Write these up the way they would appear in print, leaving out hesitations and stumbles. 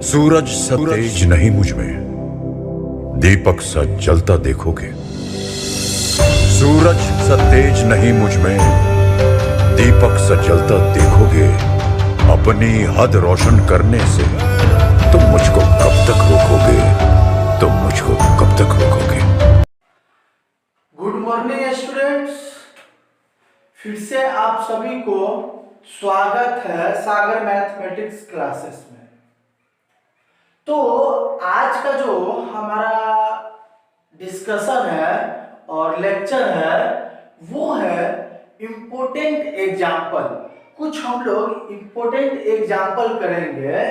सूरज सा तेज नहीं मुझ में, दीपक सा जलता देखोगे। सूरज सा तेज नहीं मुझ में, दीपक सा जलता देखोगे। अपनी हद रोशन करने से तुम मुझको कब तक रोकोगे, तुम मुझको कब तक रोकोगे। गुड मॉर्निंग स्टूडेंट्स, फिर से आप सभी को स्वागत है सागर मैथमेटिक्स क्लासेस में। तो आज का जो हमारा डिस्कशन है और लेक्चर है वो है इम्पोर्टेंट एग्जाम्पल। कुछ हम लोग इम्पोर्टेंट एग्जाम्पल करेंगे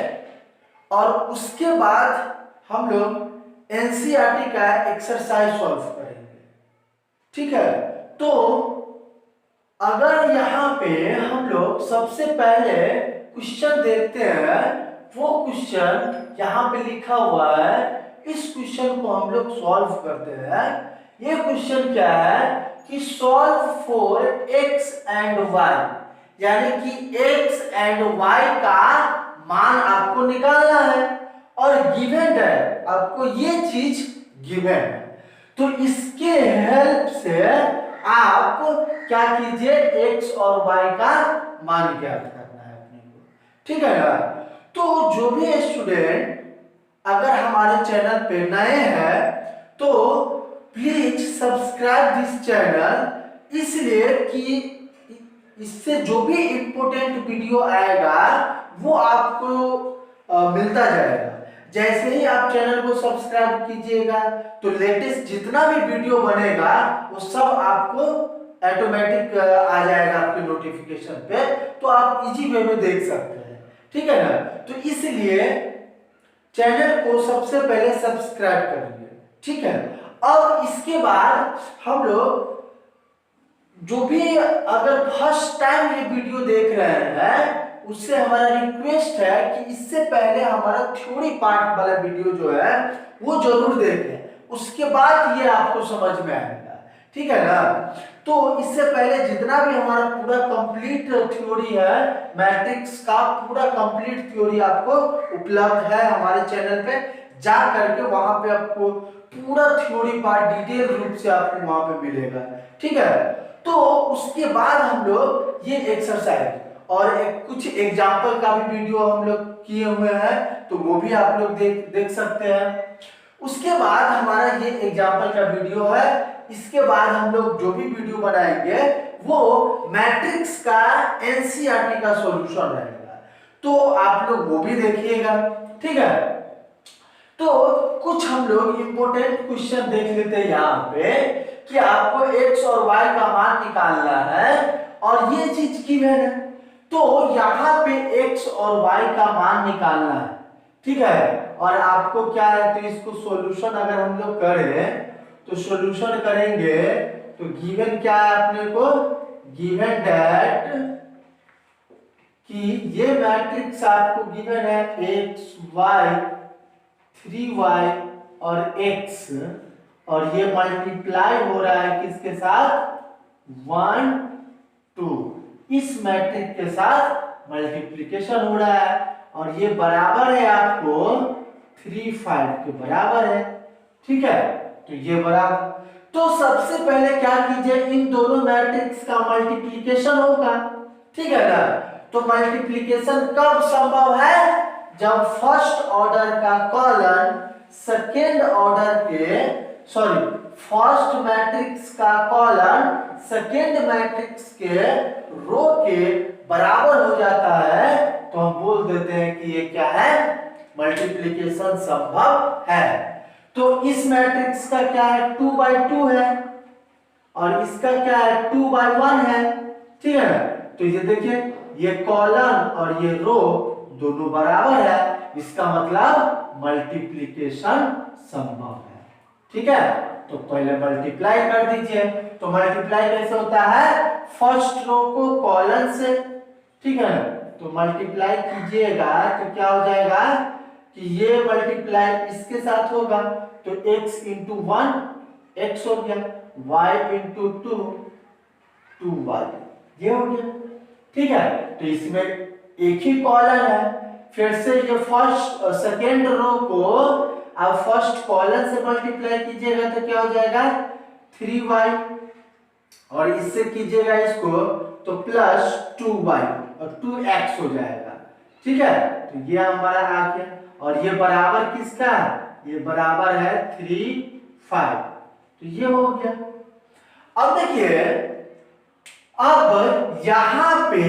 और उसके बाद हम लोग एनसीईआरटी का एक्सरसाइज सॉल्व करेंगे। ठीक है, तो अगर यहाँ पे हम लोग सबसे पहले क्वेश्चन देखते हैं, वो क्वेश्चन यहाँ पे लिखा हुआ है, इस क्वेश्चन को हम लोग सॉल्व करते हैं। ये क्वेश्चन क्या है कि solve for x and y, यानी कि x एंड y का मान आपको निकालना है और गिवन है, आपको ये चीज गिवन है। तो इसके हेल्प से आप क्या कीजिए, x और y का मान ज्ञात करना है अपने को। ठीक है ना। तो जो भी स्टूडेंट अगर हमारे चैनल पे नए हैं तो प्लीज सब्सक्राइब दिस चैनल, इसलिए कि इससे जो भी इम्पोर्टेंट वीडियो आएगा वो आपको मिलता जाएगा। जैसे ही आप चैनल को सब्सक्राइब कीजिएगा तो लेटेस्ट जितना भी वीडियो बनेगा वो सब आपको ऑटोमेटिक आ जाएगा आपके नोटिफिकेशन पे, तो आप इजी वे में देख सकते हैं। ठीक है ना। तो इसलिए चैनल को सबसे पहले सब्सक्राइब करिए। ठीक है। और इसके बाद हम लोग जो भी अगर फर्स्ट टाइम ये वीडियो देख रहे हैं उससे हमारा रिक्वेस्ट है कि इससे पहले हमारा थ्योरी पार्ट वाला वीडियो जो है वो जरूर देखें, उसके बाद ये आपको समझ में आएगा। ठीक है ना। तो इससे पहले जितना भी हमारा पूरा कंप्लीट थ्योरी है मैट्रिक्स का, पूरा कंप्लीट थ्योरी आपको उपलब्ध है हमारे चैनल पे, जा करके वहां पे आपको पूरा थ्योरी पार्ट डिटेल रूप से आपको वहां पे मिलेगा। ठीक है। तो उसके बाद हम लोग ये एक्सरसाइज और कुछ एग्जाम्पल का भी वीडियो हम लोग किए हुए हैं, तो वो भी आप लोग देख सकते हैं। उसके बाद हमारा ये एग्जाम्पल का वीडियो है, इसके बाद हम लोग जो भी वीडियो बनाएंगे वो मैट्रिक्स का एनसीईआरटी का सॉल्यूशन रहेगा, तो आप लोग वो भी देखिएगा। ठीक है। तो कुछ हम लोग इंपॉर्टेंट क्वेश्चन देख लेते हैं यहाँ पे कि आपको x और y का मान निकालना है और ये चीज गिवन है, तो यहाँ पे x और y का मान निकालना है। ठीक है। और आपको क्या है, तो इसको सॉल्यूशन अगर हम लोग करें तो सॉल्यूशन करेंगे तो गिवन क्या है अपने को, गिवन दैट कि ये मैट्रिक्स आपको गिवन है x y 3y और x, और ये मल्टीप्लाई हो रहा है किसके साथ, 1 2, इस मैट्रिक्स के साथ मल्टीप्लिकेशन हो रहा है और ये बराबर है आपको 3 5 के बराबर है। ठीक है। तो ये बराबर, तो सबसे पहले क्या कीजिए, इन दोनों मैट्रिक्स का मल्टीप्लिकेशन होगा। ठीक है ना। तो मल्टीप्लिकेशन कब संभव है, जब फर्स्ट ऑर्डर का कॉलम सेकेंड ऑर्डर के, सॉरी फर्स्ट मैट्रिक्स का कॉलम सेकेंड मैट्रिक्स के रो के बराबर हो जाता है, तो हम बोल देते हैं कि ये क्या है, मल्टीप्लिकेशन संभव है। तो इस मैट्रिक्स का क्या है, 2/2 है और इसका क्या है, 2/1 है। ठीक है। तो ये देखिए, ये कॉलम और ये रो दोनों बराबर है, इसका मतलब मल्टीप्लिकेशन संभव है। ठीक है। तो पहले मल्टीप्लाई कर दीजिए। तो मल्टीप्लाई कैसे होता है, फर्स्ट रो को कॉलम से, ठीक है, तो मल्टीप्लाई कीजिएगा तो क्या हो जाएगा कि ये मल्टीप्लाई इसके साथ होगा, तो x इंटू 1 x हो गया, y इंटू 2 2y, ये हो गया। ठीक है। तो इसमें एक ही कॉलम है, फिर से ये फर्स्ट सेकेंड रो को आप फर्स्ट कॉलम से मल्टीप्लाई कीजिएगा तो क्या हो जाएगा 3y, और इससे कीजिएगा इसको तो प्लस 2y और 2x हो जाएगा। ठीक है, तो ये हमारा आ गया, और ये बराबर किसका, ये बराबर है 3 5, तो ये हो गया। अब देखिए, अब यहां पे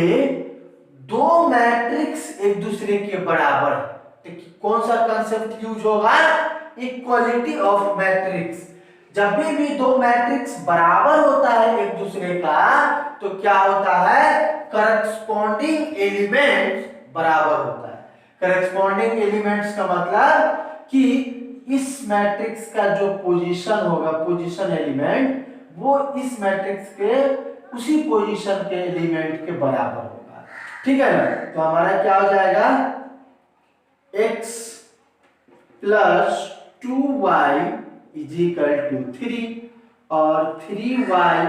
दो मैट्रिक्स एक दूसरे के बराबर है, तो कौन सा कंसेप्ट यूज होगा, इक्वलिटी ऑफ मैट्रिक्स। जब भी दो मैट्रिक्स बराबर होता है एक दूसरे का तो क्या होता है, करस्पॉन्डिंग एलिमेंट्स बराबर होता है। करस्पॉन्डिंग एलिमेंट्स का मतलब कि इस मैट्रिक्स का जो पोजीशन होगा, पोजीशन एलिमेंट, वो इस मैट्रिक्स के उसी पोजीशन के एलिमेंट के बराबर होगा। ठीक है ना, तो हमारा क्या हो जाएगा, x plus 2y is equal to 3 और 3y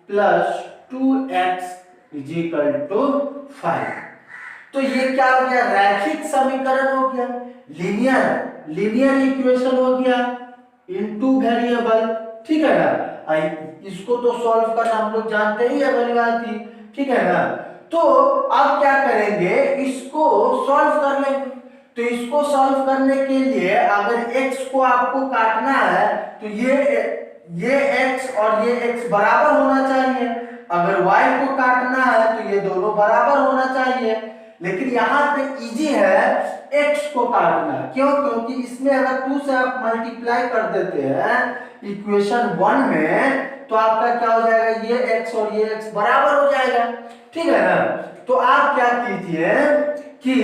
plus 2x is equal to 5। तो ये क्या हो गया, रैखिक समीकरण हो गया, लीनियर इक्वेशन हो गया इनटू वेरिएबल। ठीक है ना, इसको तो सॉल्व करना हम लोग जानते ही है वाली बात थी। ठीक है ना, तो अब क्या करेंगे, इसको सॉल्व कर लेंगे। तो इसको सॉल्व करने के लिए अगर x को आपको काटना है तो ये x और ये x बराबर होना चाहिए, अगर y को काटना है तो ये दोनों बराबर होना चाहिए। लेकिन यहाँ पे इजी है x को काटना, क्यों, क्योंकि इसमें अगर 2 से आप मल्टीप्लाई कर देते हैं इक्वेशन 1 में तो आपका क्या हो जाएगा, ये x और ये x बराबर हो जाएगा। ठीक है ना, तो आप क्या कीजिए कि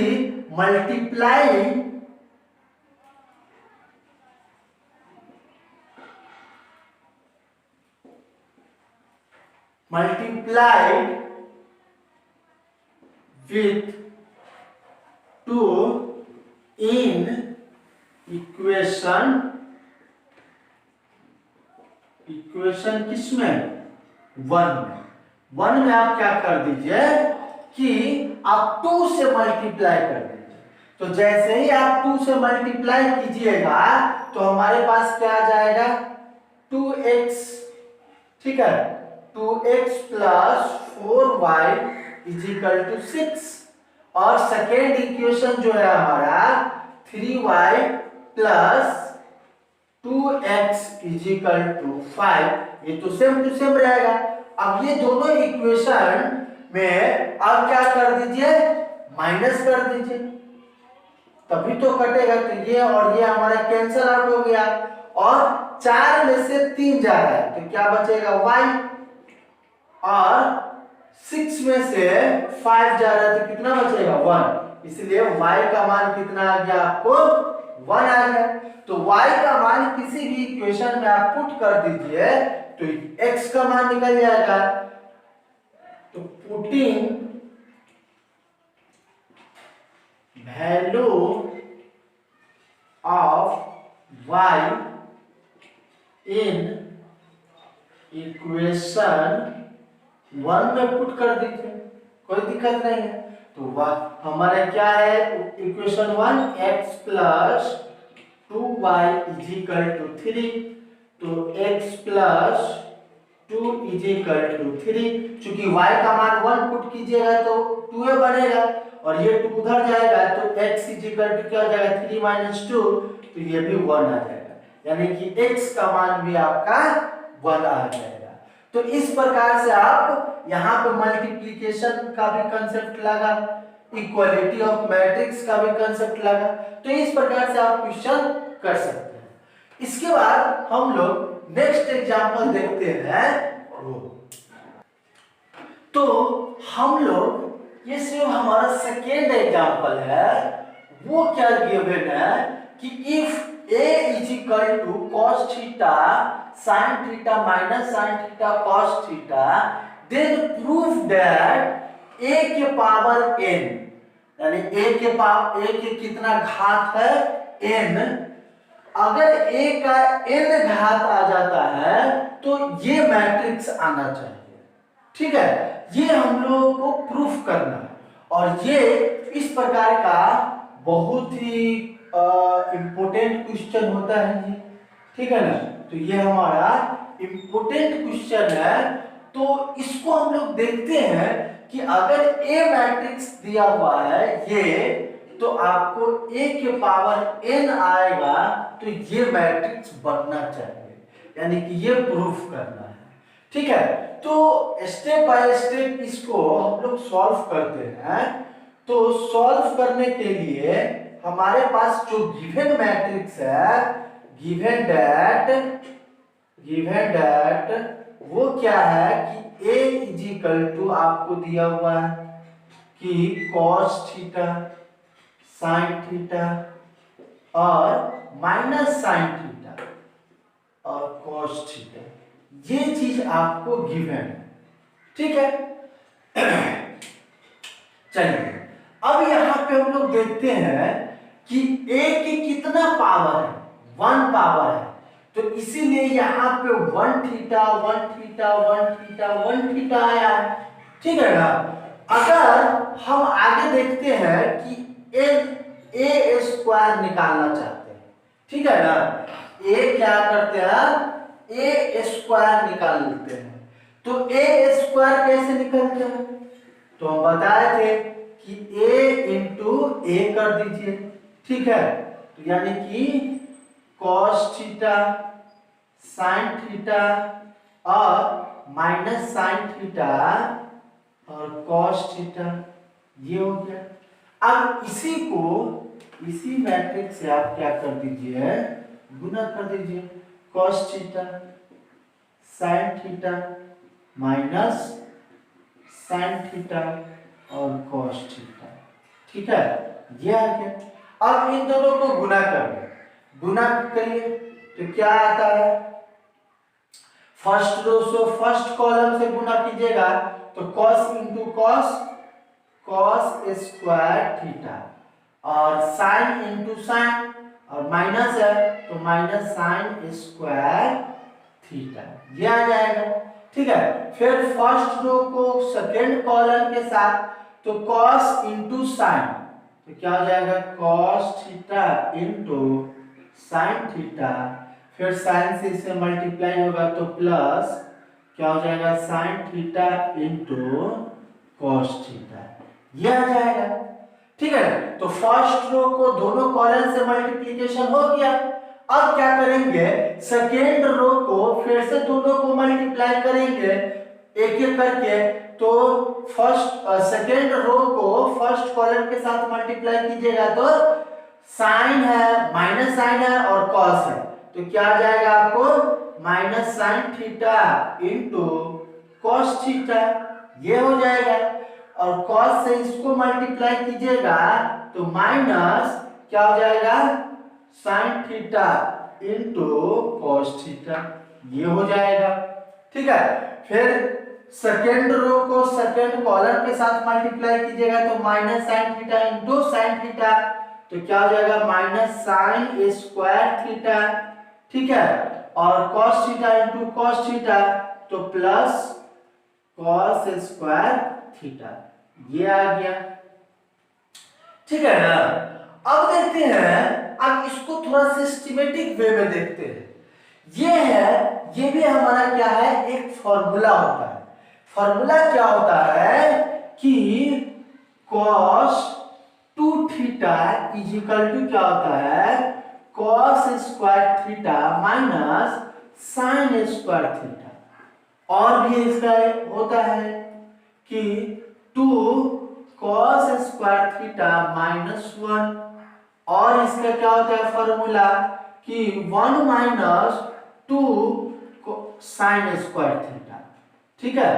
मल्टीप्लाई with 2 in इक्वेशन किसमें, 1 में आप क्या कर दीजिए कि आप 2 से मल्टीप्लाई कर दीजिए। तो जैसे ही आप 2 से मल्टीप्लाई कीजिएगा तो हमारे पास क्या आ जाएगा, 2x। ठीक है, 2x plus 4y is equal to 6, और सेकेंड इक्वेशन जो है हमारा 3y plus 2x is equal to 5, ये तो सेम टू सेम रहेगा। अब ये दोनों इक्वेशन में आप क्या कर दीजिए, माइनस कर दीजिए, तभी तो कटेगा। तो ये और ये हमारा कैंसिल आउट हो गया, और 4 में से 3 जा रहा है तो क्या बचेगा, y, और 6 में से 5 जा रहा है तो कितना बचेगा, 1। इसलिए y का मान कितना आ गया, आपको 1 आ गया। तो y का मान किसी भी इक्वेशन में आप पुट कर दीजिए तो x का मान निकल जाएगा। तो putting value of y in equation 1 में पुट कर दीजिए, कोई दिक्कत नहीं है। तो हमारा क्या है, equation 1 x plus 2y is equal to 3, तो x plus 2 is equal to 3। चूंकि y का मान 1 पुट कीजिएगा तो 2 बनेगा, और ये 2 उधर जाएगा तो x इज इक्वल टू क्या हो जाएगा, 3 माइनस 2, तो ये भी 1 आ जाएगा, यानी कि x का मान भी आपका 1 आ जाएगा। तो इस प्रकार से आप यहाँ पे मल्टीप्लिकेशन का भी कंसेप्ट लगा, इक्वालिटी ऑफ मैट्रिक्स का भी कंसेप्ट लगा, तो इस प्रकार से आप क्वेश्चन कर सकते हैं। इसके बाद हम लोग नेक्स्ट एग्जांपल देखते हैं। तो हम लोग, ये सिर्फ हमारा सेकेंड एग्जांपल है, वो क्या गिवन है कि if a is equal to cos theta sin theta minus sin theta cos theta, then prove that a के पावर n, यानी a के कितना घात है, n, अगर a का n घात आ जाता है तो ये मैट्रिक्स आना चाहिए। ठीक है, ये हम लोगों को प्रूफ करना है, और ये इस प्रकार का बहुत ही इम्पोर्टेंट क्वेश्चन होता है ये, ठीक है ना। तो ये हमारा इम्पोर्टेंट क्वेश्चन है। तो इसको हम लोग देखते हैं कि अगर ए मैट्रिक्स दिया हुआ है ये, तो आपको a के पावर n आएगा, तो ये मैट्रिक्स बनना चाहिए, यानी कि ये प्रूफ करना है, ठीक है। तो स्टेप बाय स्टेप इसको हम लोग सॉल्व करते हैं। तो सॉल्व करने के लिए हमारे पास जो गिवन मैट्रिक्स है, गिवन दैट वो क्या है कि a इज इक्वल टू आपको दिया हुआ है कि cos थीटा sin थीटा और माइनस sin थीटा और cos थीटा, ये चीज आपको गिवन है, ठीक है। चलिए अब यहां पे हम लोग देखते हैं कि a की कितना पावर है, 1 पावर है, तो इसीलिए यहाँ पे 1 थीटा 1 थीटा 1 थीटा 1 थीटा आया है, ठीक है ना। अगर हम आगे देखते हैं कि ए स्क्वायर निकालना चाहते हैं, ठीक है ना, ए क्या करते हैं, ए स्क्वायर निकाल लेते हैं। तो ए स्क्वायर कैसे निकलते हैं, तो हम बताए थे कि a इंटू ए कर दीजिए, ठीक है। तो यानी कि cos थीटा sin थीटा और माइनस sin थीटा और cos थीटा, ये हो गया। अब इसी मैट्रिक्स से आप क्या कर दीजिए, गुना कर दीजिए, cos theta sin theta minus sin theta और cos थीटा, ठीक है, ये आ गया। अब इन दोनों को गुना करिए तो क्या आता है, फर्स्ट रो से फर्स्ट कॉलम से गुना कीजिएगा तो cos into cos square theta और sin इंटू sin और माइनस है तो माइनस sin स्क्वायर थीटा, ये आ जाएगा, ठीक है। फिर फर्स्ट रो को सेकेंड कॉलम के साथ तो cos इंटू साइन, तो क्या हो जाएगा cos theta into sine theta, फिर साइन से इसे मल्टीप्लाई होगा तो प्लस क्या हो जाएगा sine theta into cos theta, ये आ जाएगा, ठीक है। तो फर्स्ट रो को दोनों कॉलम से मल्टीप्लिकेशन हो गया। अब क्या करेंगे, सेकेंड रो को फिर से दोनों को मल्टीप्लाई करेंगे एक एक करके। तो सेकेंड रो को फर्स्ट कॉलम के साथ मल्टीप्लाई कीजिएगा तो साइन है माइनस साइन है और कॉस है, तो क्या आ जाएगा आपको minus sine theta into cos theta, ये हो जाएगा। और कॉस से इसको मल्टीप्लाई कीजिएगा तो माइनस क्या हो जाएगा sine theta into cos theta, ये हो जाएगा, ठीक है। फिर सेकेंड रो को सेकेंड कॉलम के साथ मल्टीप्लाई कीजिएगा तो minus sine theta into sine theta, तो क्या हो जाएगा माइनस साइन स्क्वायर थीटा, ठीक है। और cos theta into cos theta तो प्लस कॉस स्क्वायर थीटा, ये आ गया, ठीक है ना। अब देखते हैं, अब इसको थोड़ा सिस्टमेटिक वे में देखते हैं। ये भी हमारा क्या है, एक फॉर्मूला होता है। फॉर्मूला क्या होता है कि cos 2 theta is equal to क्या होता है cos square theta minus sine square theta. और भी इसका होता है कि 2 cos स्क्वायर थीटा माइनस 1, और इसका क्या होता है फॉर्मूला कि 1 माइनस 2 साइन स्क्वायर थीटा, ठीक है,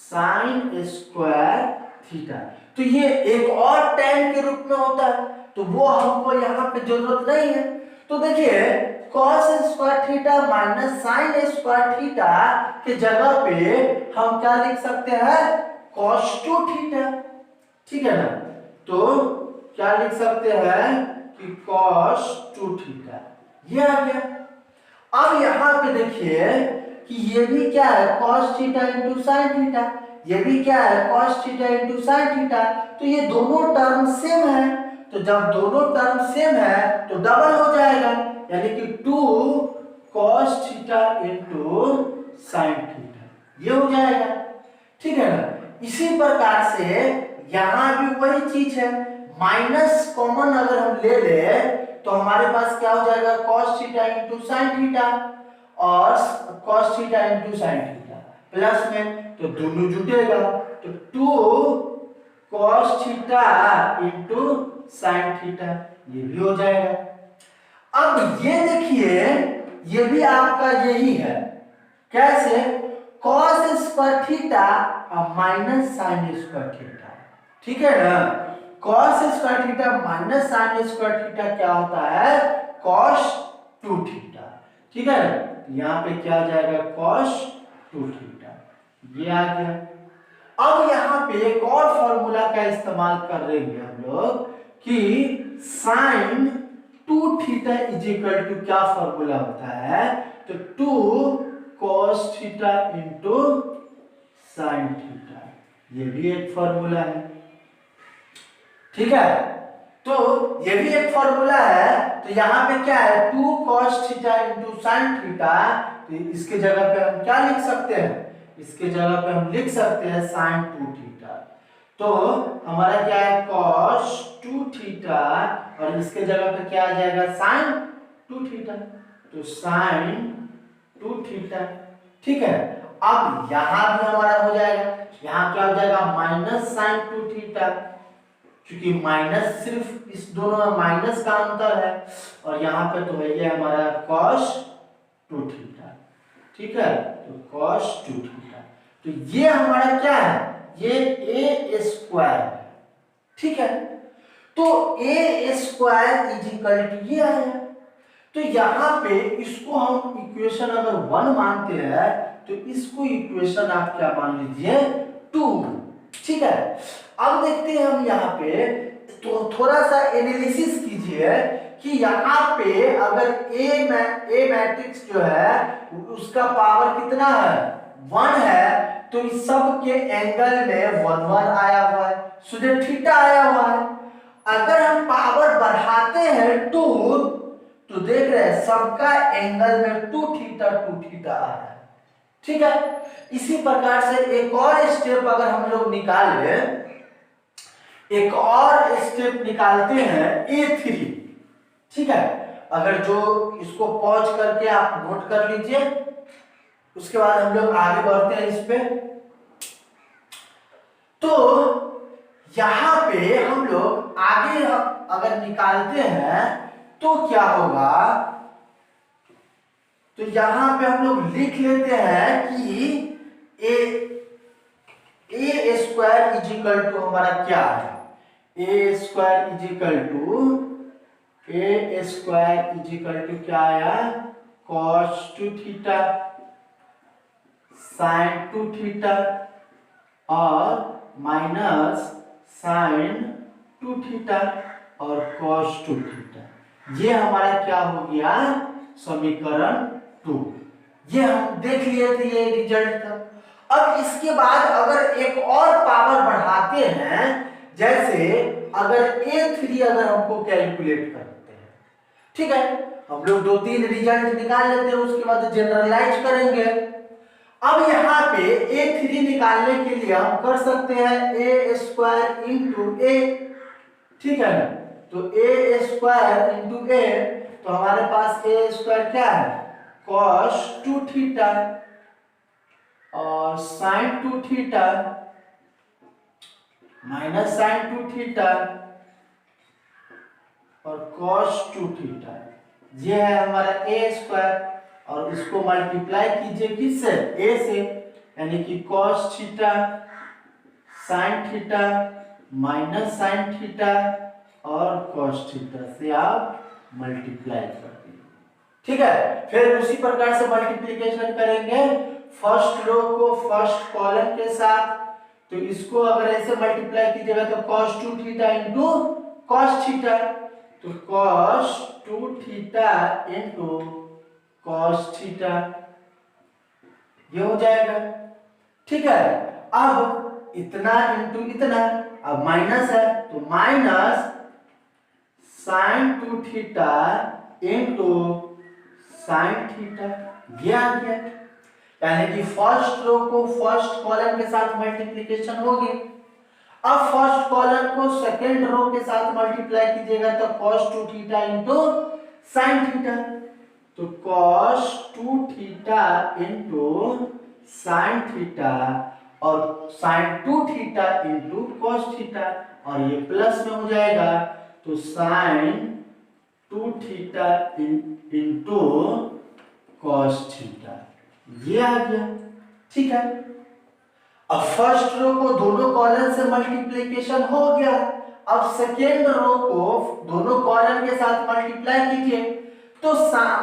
साइन स्क्वायर थीटा। तो ये एक और tan के रूप में होता है, तो वो हमको यहाँ पे जरूरत नहीं है। तो देखिए cos square theta minus sine square theta के जगह पे हम क्या लिख सकते हैं cos 2 थीटा, ठीक है ना। तो क्या लिख सकते हैं कि cos 2 थीटा, ये आ गया। अब यहाँ पे देखिए कि ये भी क्या है cos theta into sine theta, ये भी क्या है cos theta into sine theta, तो ये दोनों टर्म सेम है। तो तो जब दोनों टर्म सेम है तो डबल हो जाएगा, यानी कि 2 cos theta into sine theta, ये हो जाएगा। ठीक है ना। इसी प्रकार से यहां भी वही चीज है, माइनस कॉमन अगर हम ले ले तो हमारे पास क्या हो जाएगा, cos theta into sine theta और cos theta into sine theta plus में तो दोनों जुटेगा, तो 2 cos theta into sine theta, ये भी हो जाएगा। अब ये देखिए, ये भी आपका यही है, कैसे, cos स्क्वायर थीटा और माइनस साइन स्क्वायर थीटा। ठीक है ना। cos square theta minus sine square theta क्या होता है, cos 2 थीटा। ठीक है ना। यहाँ पे क्या आ जाएगा, cos 2 थीटा, ये आ गया। अब यहाँ पे एक और फॉर्मूला का इस्तेमाल कर रहे हैं हम लोग कि sine 2 theta is equal to क्या फॉर्मूला होता है, तो 2 cos theta into sine theta, ये भी एक फॉर्मूला है। ठीक है, तो ये भी एक फॉर्मूला है। तो यहाँ पे क्या है, 2 cos theta into sine theta, तो इसके जगह पे हम क्या लिख सकते हैं, इसके जगह पे हम लिख सकते हैं साइन 2 थीटा। तो हमारा क्या है, cos 2 थीटा और इसके जगह पे क्या आ जाएगा, साइन 2 थीटा, तो साइन 2 थीटा। ठीक है। अब यहां भी हमारा हो जाएगा, यहां क्या हो जाएगा, माइनस साइन 2 थीटा, क्योंकि माइनस सिर्फ इस दोनों में माइनस का अंतर है, और यहाँ पे तो है ये हमारा cos 2 थीटा। ठीक है, तो cos 2 थीटा, तो ये हमारा क्या है, ये a स्क्वायर है। ठीक है, तो a square is equal to ये आया। तो यहाँ पे इसको हम इक्वेशन अगर 1 मानते हैं तो इसको इक्वेशन आप क्या मान लीजिए, 2। ठीक है। अब देखते हैं हम यहाँ पे, तो थोड़ा सा एनालिसिस कीजिए कि यहाँ पे अगर ए मैट्रिक्स जो है उसका पावर कितना है, 1 है, तो इस सब के एंगल में 1 1 आया हुआ है, सीधे थीटा आया हुआ है। अगर हम पावर बढ़ाते हैं 2, तो देख रहे हैं सबका एंगल में 2 थीटा आ रहा है। ठीक है। इसी प्रकार से एक और स्टेप अगर हम लोग निकाले, एक और स्टेप निकालते हैं A3। ठीक है, अगर जो इसको पॉज करके आप नोट कर लीजिए, उसके बाद हम लोग आगे बढ़ते हैं इस पे। तो यहां पे हम लोग आगे अगर निकालते हैं तो क्या होगा, तो यहां पे हम लोग लिख लेते हैं कि ए स्क्वायर इज इक्वल टू हमारा क्या है, ए स्क्वायर इज इक्वल टू क्या आया, cos 2 थीटा sin 2 थीटा और माइनस sin 2 थीटा और cos 2 थीटा। ये हमारा क्या हो गया, समीकरण 2। ये हम देख लिए थे, ये रिजल्ट था। अब इसके बाद अगर एक और पावर बढ़ाते हैं, जैसे अगर A3 अगर हमको कैलकुलेट करते हैं, ठीक है, हम लोग 2-3 रिजल्ट निकाल लेते हैं, उसके बाद जनरलाइज करेंगे। अब यहाँ पे A3 निकालने के लिए हम कर सकते हैं a स्क्वायर इंटू ए। ठीक है ना, तो a स्क्वायर इंटू ए, तो हमारे पास a स्क्वायर क्या है, cos 2 थीटा और sin 2 theta minus sin 2 theta और cos 2 थीटा, ये है हमारा a स्क्वायर। और इसको मल्टीप्लाई कीजिए किससे, a से, यानी कि cos theta sin theta minus sin theta और cos थीटा से आप मल्टीप्लाई कर दीजिए। ठीक है, फिर उसी प्रकार से मल्टीप्लिकेशन करेंगे फर्स्ट रो को फर्स्ट कॉलम के साथ। तो इसको अगर ऐसे मल्टीप्लाई कीजिएगा तो cos 2 theta into cos theta, तो cos 2 theta into cos theta, ये हो जाएगा। ठीक है, अब इतना इंटू इतना, अब माइनस है तो minus sine 2 theta into sine theta, ये आ गया। यानी कि फर्स्ट रो को फर्स्ट कॉलम के साथ मल्टीप्लिकेशन होगी। अब फर्स्ट कॉलम को सेकेंड रो के साथ मल्टीप्लाई कीजिएगा तो cos 2 theta into sine theta, तो cos 2 theta into sine theta और sine 2 theta into cos theta, और ये प्लस में हो जाएगा तो sine 2 theta into cos theta, ये आ गया। ठीक है, अब फर्स्ट रो को दोनों कॉलम से मल्टीप्लिकेशन हो गया। अब सेकेंड रो को दोनों कॉलम के साथ मल्टीप्लाई कीजिए तो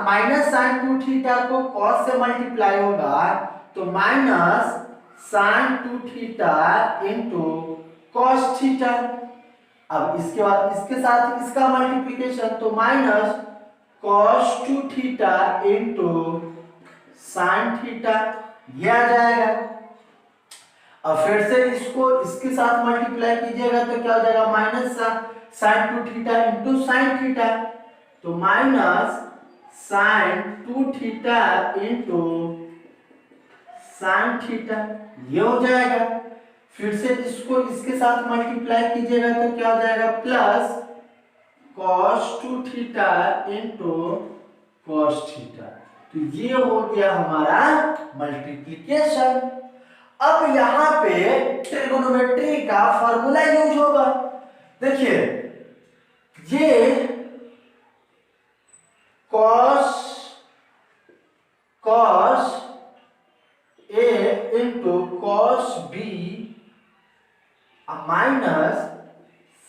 माइनस साइन 2 थीटा को cos से मल्टीप्लाई होगा तो minus sine 2 theta into cos theta. अब इसके बाद इसके साथ इसका मल्टीप्लिकेशन तो minus cos 2 theta into sine theta, ये आ जाएगा। अब फिर से इसको इसके साथ मल्टीप्लाई कीजिएगा तो क्या हो जाएगा, minus sine 2 theta into sine theta, तो minus sine 2 theta into sine theta, ये हो जाएगा। फिर से इसको इसके साथ मल्टीप्लाई कीजिएगा तो क्या हो जाएगा, plus cos 2 theta into cos theta, तो ये हो गया हमारा मल्टीप्लिकेशन। अब यहाँ पे ट्रिगोनोमेट्री का फॉर्मूला यूज होगा। देखिए ये cos A into cos B minus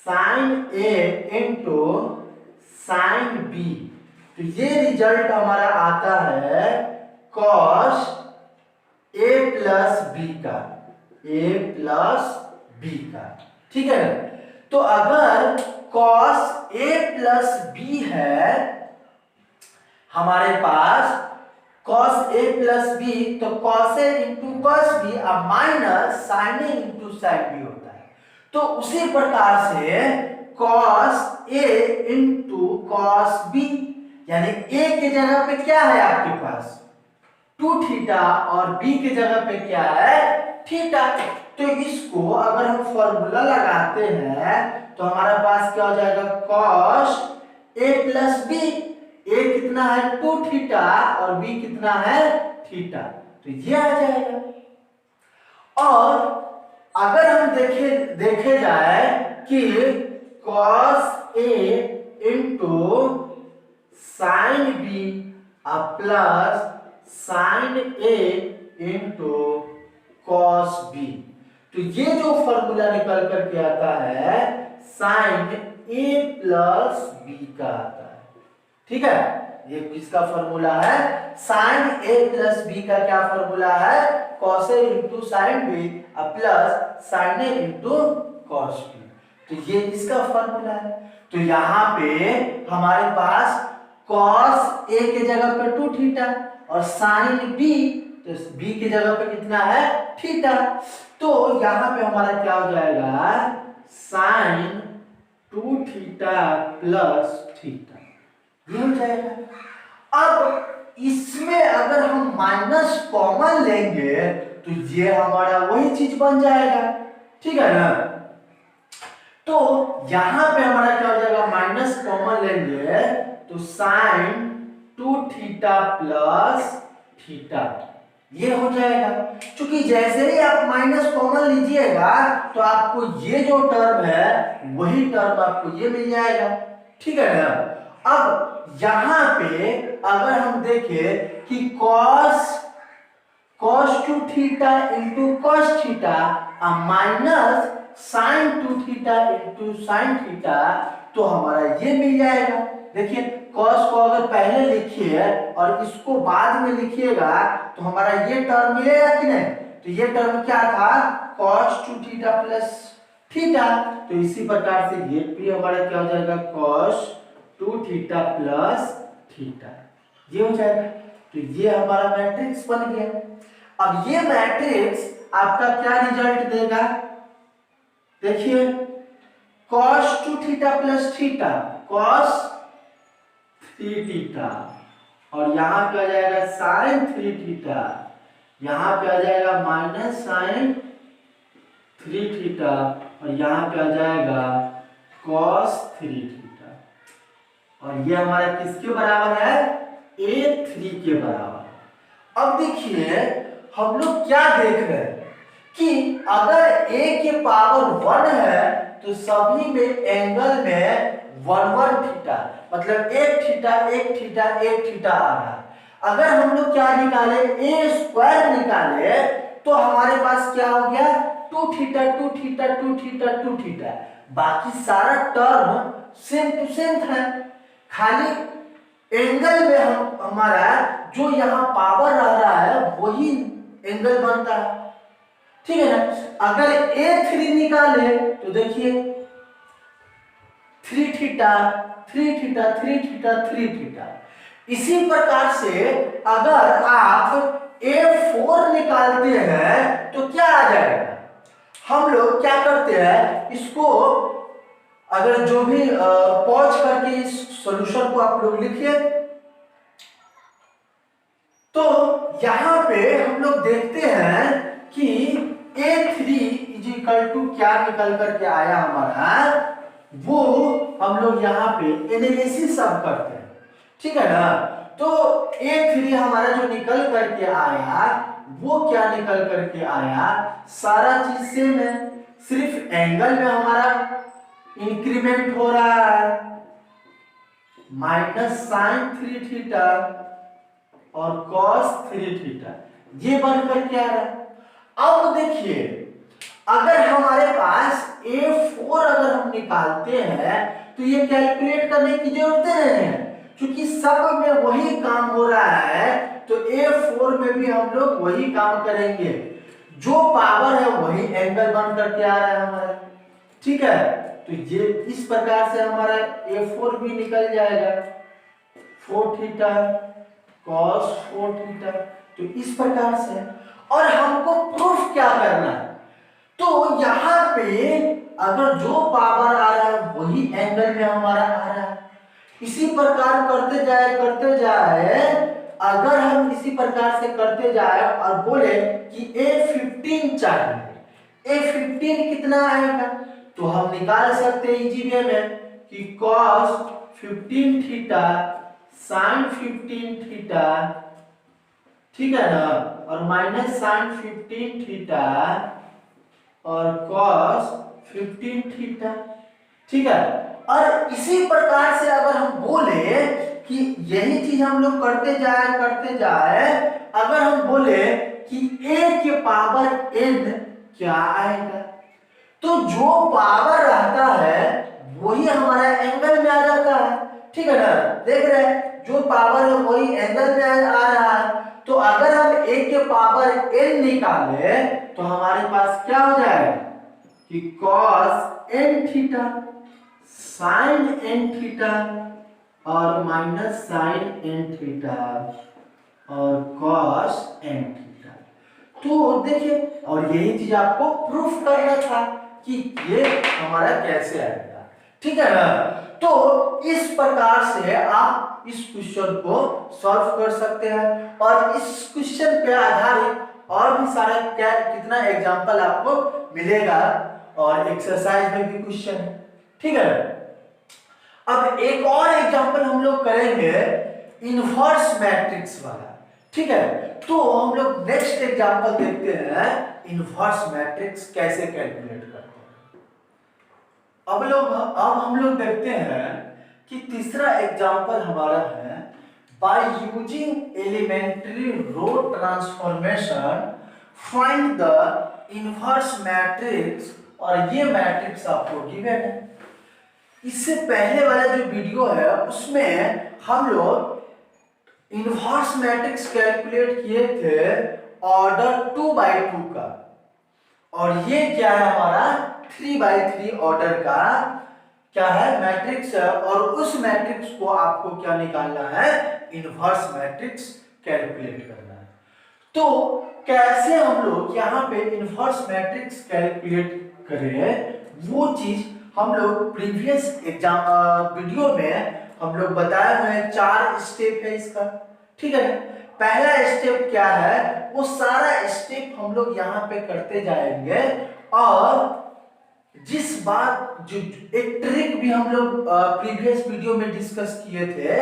sine A into sine B, तो ये रिजल्ट हमारा आता है cos A प्लस बी का, A प्लस बी का। ठीक है, तो अगर cos A प्लस बी है हमारे पास, cos A प्लस बी, तो cos A into cos B अब minus sine A into sine B होता है। तो उसी प्रकार से cos A into cos B, यानी A की जगह पे क्या है आपके पास 2 थीटा और B की जगह पे क्या है थीटा। तो इसको अगर हम फॉर्मूला लगाते हैं तो हमारे पास क्या हो जाएगा, cos A plus B, A कितना है 2 थीटा और B कितना है थीटा, तो ये आ जाएगा। और अगर हम देखे जाए कि cos A into sine B plus sign A into cos B, तो ये जो फॉर्मूला निकल करके आता है साइन A प्लस B का आता है। ठीक है, ये किसका फॉर्मूला है, साइन A प्लस B का क्या फॉर्मूला है, cos A into sine B plus sign A into cos B, तो ये इसका फॉर्मूला है। तो यहाँ पे हमारे पास cos A के जगह पे 2 थीटा और साइन B, तो B की जगह पे कितना है थीटा, तो यहाँ पे हमारा क्या हो जाएगा साइन 2 थीटा प्लस थीटा, ये हो जाएगा। अब इसमें अगर हम माइनस कॉमन लेंगे तो ये हमारा वही चीज बन जाएगा। ठीक है ना, तो यहां पे हमारा क्या हो जाएगा, माइनस कॉमन लेंगे तो साइन 2 थीटा प्लस थीटा, ये हो जाएगा। क्योंकि जैसे ही आप माइनस कॉमन लीजिएगा तो आपको ये जो टर्म है वही टर्म आपको ये मिल जाएगा। ठीक है ना, अब यहां पे अगर हम देखें कि cos 2 theta into cos theta minus sine 2 theta into sine theta, तो हमारा ये मिल जाएगा। देखिए cos को अगर पहले लिखिए और इसको बाद में लिखिएगा तो हमारा ये टर्म मिलेगा कि नहीं, तो ये टर्म क्या था cos 2 थीटा प्लस थीटा, तो इसी प्रकार से ये भी हमारा क्या हो जाएगा cos 2 थीटा प्लस थीटा, ये हो जाएगा। तो ये हमारा मैट्रिक्स बन गया। अब ये मैट्रिक्स आपका क्या रिजल्ट देगा, देखिए cos 2 theta plus theta, cos 3 theta, और यहां पे आ जाएगा साइन 3 थीटा, यहां पे आ जाएगा माइनस साइन 3 थीटा, और यहां पे आ जाएगा कॉस 3 थीटा, और ये हमारा किसके बराबर है, a3 के बराबर। अब देखिए हम लोग क्या देख रहे हैं कि अगर a के पावर 1 है तो सभी में एंगल में 1 थीटा, मतलब एक थीटा एक थीटा एक थीटा आ रहा है। अगर हम लोग क्या निकाले, a स्क्वायर निकाले, तो हमारे पास क्या हो गया, 2 थीटा 2 थीटा 2 थीटा 2 थीटा। बाकी सारा टर्म सेम टू सेम है, खाली एंगल में हमारा जो यहाँ पावर रह रहा है वही एंगल बनता है, ठीक है ना। अगर a3 निकाले तो देखिए 3 थीटा 3 थीटा 3 थीटा 3 थीटा। इसी प्रकार से अगर आप a4 निकालते हैं तो क्या आ जाएगा, हम लोग क्या करते हैं इसको, अगर जो भी पॉज करके इस सॉल्यूशन को आप लोग लिखिए, तो यहां पे हम लोग देखते हैं कि a3 इज इक्वल टू क्या निकल करके आया हमारा, वो हम लोग यहाँ पे एनालिसिस अब करते हैं, ठीक है ना। तो a3 हमारा जो निकल करके आया वो क्या निकल करके आया, सारा चीज सेम है, सिर्फ एंगल में हमारा इंक्रीमेंट हो रहा है, माइनस साइन 3 थीटा और cos 3 थीटा, ये बनकर क्या रहा। अब देखिए अगर हमारे पास a4 अगर हम निकालते हैं तो ये कैलकुलेट करने की जरूरत नहीं है, क्योंकि सब में वही काम हो रहा है, तो a4 में भी हम लोग वही काम करेंगे, जो पावर है वही एंगल बन करके आ रहा है हमारा, ठीक है। तो ये इस प्रकार से हमारा a4 भी निकल जाएगा, 4 थीटा cos 4 थीटा, तो इस प्रकार से। और हमको प्रूफ क्या करना है, तो यहां पे अगर जो पावर आ रहा है वही एंगल में हमारा आ रहा है, इसी प्रकार करते जाए, अगर हम इसी प्रकार से करते जाए और बोले कि a15 चाहिए, a15 कितना आएगा, तो हम निकाल सकते हैं इजी वे में कि cos 15 थीटा sin 15 थीटा, ठीक है ना, और माइनस sin 15 थीटा और cos 15 थीटा, ठीक है। और इसी प्रकार से अगर हम बोले कि यही चीज हम लोग करते जाए, अगर हम बोले कि a के पावर n क्या आएगा, तो जो पावर रहता है वही हमारा एंगल में आ जाता है, ठीक है ना। देख रहे हैं जो पावर है वही एंगल में आ रहा है, तो अगर हम a के पावर n निकाले तो हमारे पास क्या हो जाएगा कि cos n theta sin n theta और माइनस sin n थीटा और cos n थीटा। तो देखिए, और यही चीज आपको प्रूफ करना था कि ये हमारा कैसे आएगा, ठीक है ना। तो इस प्रकार से आप इस क्वेश्चन को सॉल्व कर सकते हैं, और इस क्वेश्चन पे आधारित और भी सारा कितना एग्जांपल आपको मिलेगा, और एक्सरसाइज में भी क्वेश्चन है, ठीक है। अब एक और एग्जांपल हम लोग करेंगे इनवर्स मैट्रिक्स वाला, ठीक है। तो हम लोग नेक्स्ट एग्जांपल देखते हैं इनवर्स मैट्रिक्स कैसे कैलकुलेट करते हैं। अब हम लोग देखते हैं कि तीसरा एग्जांपल हमारा है by using elementary row transformation find the inverse matrix, और ये मैट्रिक्स आपको गिवन है। इससे पहले वाला जो वीडियो है उसमें हम लोग इनवर्स मैट्रिक्स कैलकुलेट किए थे ऑर्डर 2/2 का, और ये क्या है हमारा 3/3 ऑर्डर का क्या है मैट्रिक्स है, और उस मैट्रिक्स को आपको क्या निकालना है, इनवर्स मैट्रिक्स कैलकुलेट करना है। तो कैसे हम लोग यहाँ पे इनवर्स मैट्रिक्स कैलकुलेट करें वो चीज हम लोग प्रीवियस एग्जाम वीडियो में हम लोग बताए हुए हैं 4 स्टेप है इसका, ठीक है। पहला स्टेप क्या है, वो सारा स्टेप हम लोग यहाँ पे करते जाएंगे। और जिस बात जो एक ट्रिक भी हम लोग प्रीवियस वीडियो में डिस्कस किए थे,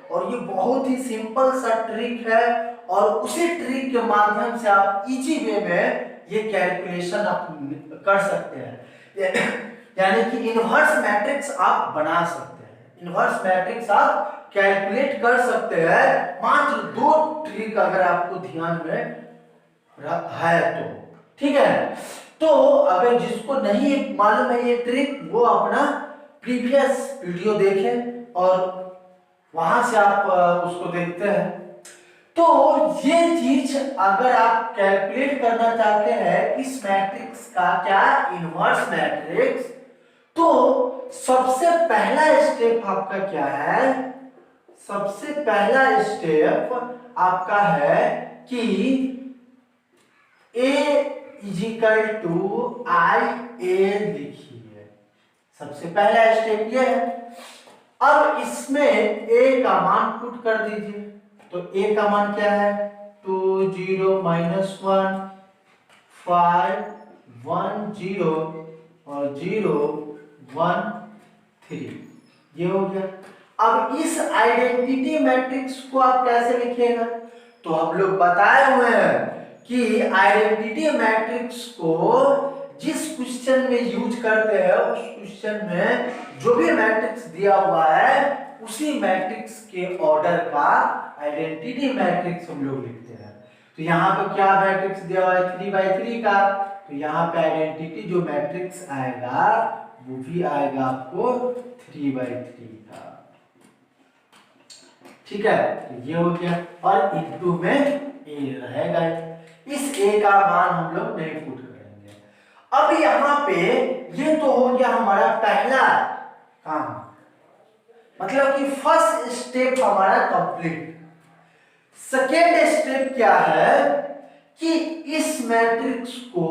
और ये बहुत ही सिंपल सा ट्रिक है, और उसी ट्रिक के माध्यम से आप इजी वे में ये कैलकुलेशन आप कर सकते हैं। यानी कि इनवर्स मैट्रिक्स आप बना सकते हैं, इनवर्स मैट्रिक्स आप कैलकुलेट कर सकते हैं। मात्र 2 ट्रिक अगर आपको ध्यान में है तो, ठीक है। तो अगर जिसको नहीं मालूम है ये ट्रिक, वो अपना प्रीवियस वीडियो देखें और वहां से आप उसको देखते हैं। तो ये चीज अगर आप कैलकुलेट करना चाहते हैं इस मैट्रिक्स का, क्या इनवर्स मैट्रिक्स, तो सबसे पहला स्टेप आपका क्या है, सबसे पहला स्टेप आपका है कि A इजिकल टू आई ए लिखिए। सबसे पहला स्टेप ये है। अब इसमें A का मान पुट कर दीजिए। तो A का मान क्या है, 2 0 -1 5 1 0 और 0 1 3, ये हो गया। अब इस आइडेंटिटी मैट्रिक्स को आप कैसे लिखेगा, तो हम लोग बताए हुए हैं कि आइडेंटिटी मैट्रिक्स को जिस क्वेश्चन में यूज करते हैं, उस क्वेश्चन में जो भी मैट्रिक्स दिया हुआ है उसी मैट्रिक्स के ऑर्डर का आइडेंटिटी मैट्रिक्स हम लोग लिखते हैं। तो यहाँ पे क्या मैट्रिक्स दिया हुआ है, 3/3 का, तो यहाँ पे आइडेंटिटी जो मैट्रिक्स आएगा वो भी आएगा आपको 3/3 का, ठीक है। तो ये हो गया, और इनटू में A रहेगा। इस A का मान हम लोग नहीं पुट करेंगे। अब यहाँ पे ये तो हो गया हमारा पहला काम, मतलब कि फर्स्ट स्टेप हमारा कंप्लीट। सेकेंड स्टेप क्या है कि इस मैट्रिक्स को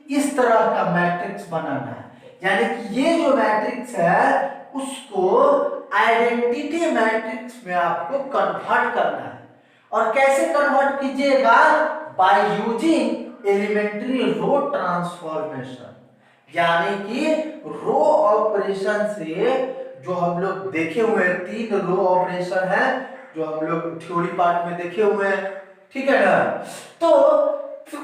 इस तरह का मैट्रिक्स बनाना है, यानी कि ये जो मैट्रिक्स है उसको आइडेंटिटी मैट्रिक्स में आपको कन्वर्ट करना है। और कैसे कन्वर्ट कीजिएगा, by using elementary row transformation, यानी कि रो ऑपरेशन से जो हम लोग देखे हुए हैं, 3 रो ऑपरेशन है जो हम लोग थ्योरी पार्ट में देखे हुए हैं, ठीक है ना। तो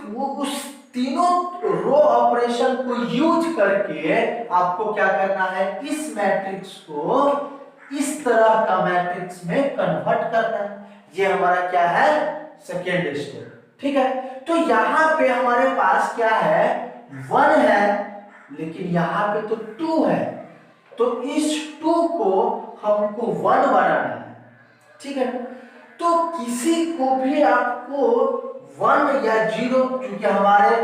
वो उस तीनों रो ऑपरेशन को यूज करके आपको क्या करना है, इस मैट्रिक्स को इस तरह का मैट्रिक्स में कन्वर्ट करना है। ये हमारा क्या है, सेकेंड स्टेप, ठीक है। तो यहाँ पे हमारे पास क्या है, 1 है, लेकिन यहाँ पे तो 2 है, तो इस 2 को हमको 1 बनाना है, ठीक है। तो किसी को भी आपको 1 या 0, क्योंकि हमारे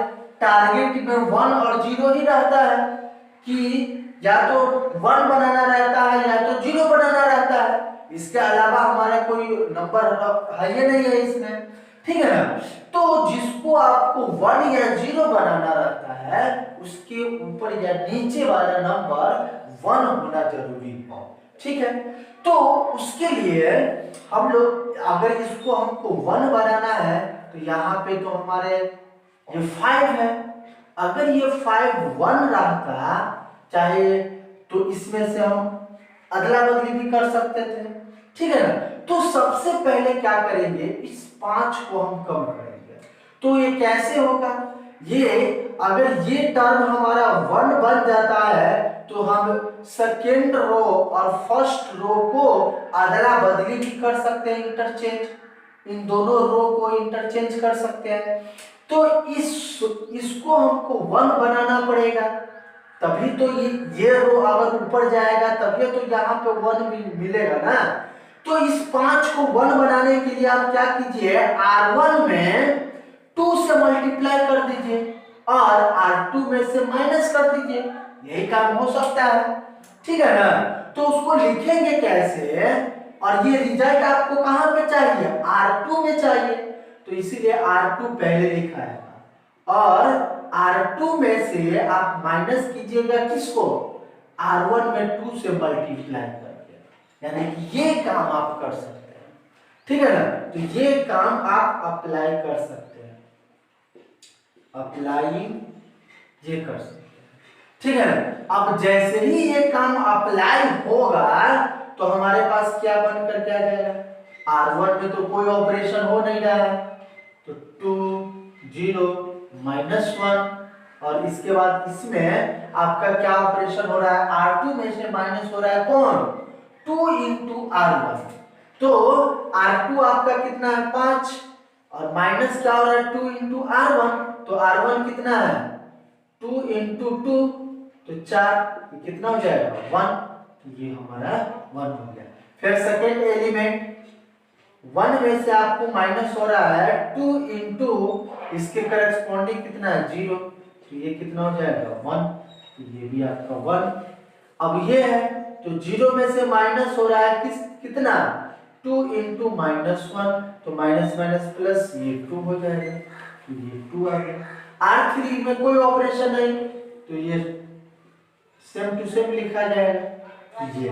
टारगेट में 1 और 0 ही रहता है, कि या तो 1 बनाना रहता है या तो 0 बनाना रहता है, इसके अलावा हमारा कोई नंबर है ही नहीं है इसमें, ठीक है ना। तो जिसको आपको 1 या 0 बनाना रहता है उसके ऊपर या नीचे वाला नंबर 1 होना जरूरी है, ठीक है। तो उसके लिए हम लोग अगर इसको हमको 1 बनाना है तो यहाँ पे तो हमारे ये 5 है। अगर ये 5 1 रहता चाहे तो इसमें से हम अदला बदली भी कर सकते थे, ठीक है ना। तो सबसे पहले क्या करेंगे, इस 5 को हम कम करेंगे। तो ये कैसे होगा, ये अगर ये टर्म हमारा 1 बन जाता है तो हम सेकेंड रो और फर्स्ट रो को अदला बदली भी कर सकते हैं, इंटरचेंज, इन दोनों रो को इंटरचेंज कर सकते हैं। तो इसको हमको 1 बनाना पड़ेगा, तभी तो ये रो अगर ऊपर जाएगा तभी तो यहाँ पे 1 मिलेगा ना। तो इस 5 को 1 बनाने के लिए आप क्या कीजिए, R1 में 2 से मल्टीप्लाई कर दीजिए और R2 में से माइनस कर दीजिए, यही काम हो सकता है, ठीक है ना। तो उसको लिखेंगे कैसे, और ये रिजल्ट आपको कहां पे चाहिए, R2 में चाहिए, तो इसीलिए R2 पहले लिखा है और R2 में से आप माइनस कीजिएगा किसको, R1 में 2 से मल्टीप्लाई करके, यानी कि ये काम आप कर सकते हैं, ठीक है ना। तो ये काम आप अप्लाई कर सकते हैं, अप्लाइंग ये कर सकते हैं, ठीक है ना। अब जैसे ही ये काम अप्लाई होगा तो हमारे पास क्या बन करके आ जाएगा, R1 में तो कोई ऑपरेशन हो नहीं रहा है, तो 2 0 -1, और इसके बाद इसमें आपका क्या ऑपरेशन हो रहा है, R2 में से माइनस हो रहा है कौन, 2 इंटू R1, तो R2 आपका कितना है 5, और माइनस क्या हो रहा है 2 इंटू R1, तो R1 कितना है 2 इंटू 2 तो 4, ये कितना हो जाएगा 1, तो ये हमारा 1 हो गया। फिर सेकेंड एलिमेंट 1 में से आपको माइनस हो रहा है 2 इंटू इसके करस्पॉन्डिंग कितना है 0, तो ये कितना हो जाएगा 1, तो ये भी आपका 1। अब ये है तो 0 में से माइनस हो रहा है कितना 2 इंटू -1, तो माइनस माइनस प्लस ये 2 हो जाएगा, तो ये 2 आ गया। R3 में कोई ऑपरेशन नहीं, तो ये सेम टू सेम लिखा जाएगा, ये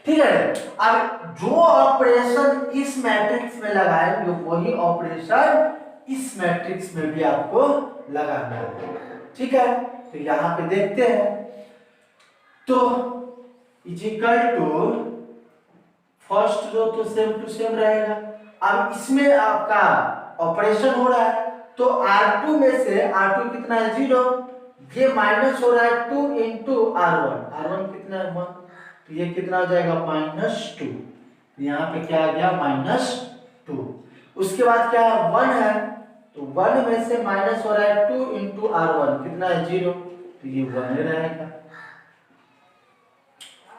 ठीक है। अब जो ऑपरेशन इस मैट्रिक्स में लगाएंगे वही ऑपरेशन इस मैट्रिक्स में भी आपको लगाना है, ठीक है। तो यहां पे देखते हैं, तो इजिकल टू फर्स्ट रो तो सेम टू सेम रहेगा। अब इसमें आपका ऑपरेशन हो रहा है, तो R2 में से R2 कितना है 0, ये माइनस हो रहा है 2 इंटू R1 कितना है 1, तो ये कितना हो जाएगा -2, यहाँ पे क्या आ गया -2। उसके बाद क्या है 1 है, तो 1 में से माइनस हो रहा है 2 इंटू R1 कितना है 0, तो ये 1 रहेगा,